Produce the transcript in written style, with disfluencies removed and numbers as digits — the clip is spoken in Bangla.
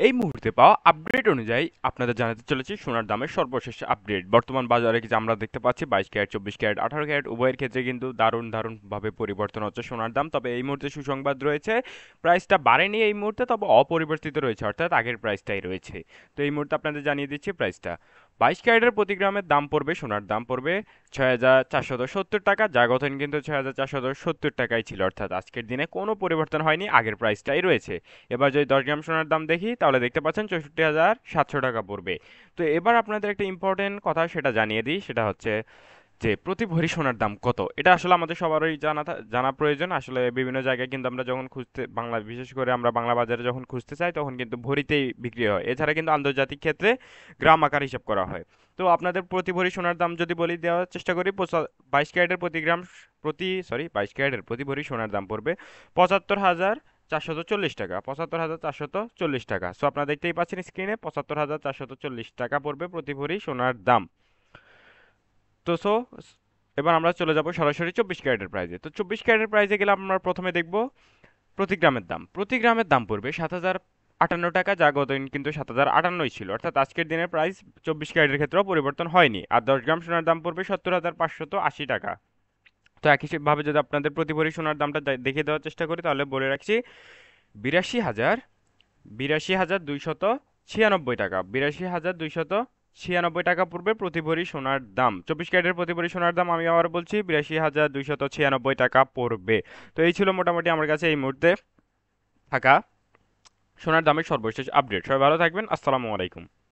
এই মুহূর্তে পাওয়া আপডেট অনুযায়ী আপনাদের জানাতে চলেছি সোনার দামের সর্বশেষ আপডেট। বর্তমান বাজারে যে আমরা দেখতে পাচ্ছি 22 ক্যারেট, 24 ক্যারেট, 18 ক্যারেট উভয়ের ক্ষেত্রে কিন্তু দারুণ ভাবে পরিবর্তন হচ্ছে সোনার দাম। তবে এই মুহূর্তে সুসংবাদ রয়েছে, প্রাইসটা বাড়েনি এই মুহূর্তে, তবে অপরিবর্তিত রয়েছে, অর্থাৎ আগের প্রাইসটাই রয়েছে। তো এই মুহূর্তে আপনাদের জানিয়ে দিচ্ছি প্রাইসটা। 22 ক্যারেটের প্রতি গ্রামের দাম পড়বে, সোনার দাম পড়বে 6,470 টাকা, যা গতদিন কিন্তু 6,470 টাকাই ছিল, অর্থাৎ আজকের দিনে কোনো পরিবর্তন হয়নি, আগের প্রাইসটাই রয়েছে। এবার যদি 10 গ্রাম সোনার দাম দেখি তাহলে দেখতে পাচ্ছেন 64,700 টাকা পড়বে। তো এবার আপনাদের একটা ইম্পর্টেন্ট কথা সেটা জানিয়ে দিই, সেটা হচ্ছে যে প্রতি ভরি সোনার দাম কত। এটা আসলে আমাদের সবারই জানা প্রয়োজন। আসলে বিভিন্ন জায়গায় কিন্তু আমরা যখন খুঁজতে বাংলা, বিশেষ করে আমরা বাংলা বাজারে যখন খুঁজতে চাই তখন কিন্তু ভরিতেই বিক্রি হয়। এছাড়া কিন্তু আন্তর্জাতিক ক্ষেত্রে গ্রাম আকার হিসাব করা হয়। তো আপনাদের প্রতি ভরি সোনার দাম যদি বলি, দেওয়ার চেষ্টা করি, 22 ক্যারেটের প্রতি গ্রাম প্রতি সরি 22 ক্যারেটের প্রতি ভরি সোনার দাম পড়বে 75,440 টাকা, 75,440 টাকা। সো আপনারা দেখতেই পাচ্ছেন স্ক্রিনে, 75,440 টাকা পড়বে প্রতি ভরি সোনার দাম। তো এবার আমরা চলে যাব সরাসরি 24 ক্যারেটের প্রাইজে। তো 24 ক্যারেটের প্রাইজে গেলে আমরা প্রথমে দেখব প্রতি গ্রামের দাম। প্রতি গ্রামের দাম পড়বে 7,058 টাকা, যা গতদিন কিন্তু 7,058ই ছিল, অর্থাৎ আজকের দিনের প্রাইস 24 ক্যারেটের ক্ষেত্রেও পরিবর্তন হয়নি। আর 10 গ্রাম সোনার দাম পড়বে 70,580 টাকা। তো একইভাবে যদি আপনাদের প্রতি ভরি সোনার দামটা দেখিয়ে দেওয়ার চেষ্টা করি, তাহলে বলে রাখছি 82,000 82,296 টাকা, 82,296 টাকা পড়বে প্রতি ভরি সোনার দাম। 24 ক্যারেটের প্রতি ভরি সোনার দাম আমি আবার বলছি 82,296 টাকা পড়বে। তো এই ছিল মোটামুটি আমার কাছে এই মুহূর্তে থাকা সোনার দামের সর্বশেষ আপডেট। সবাই ভালো থাকবেন, আসসালামু আলাইকুম।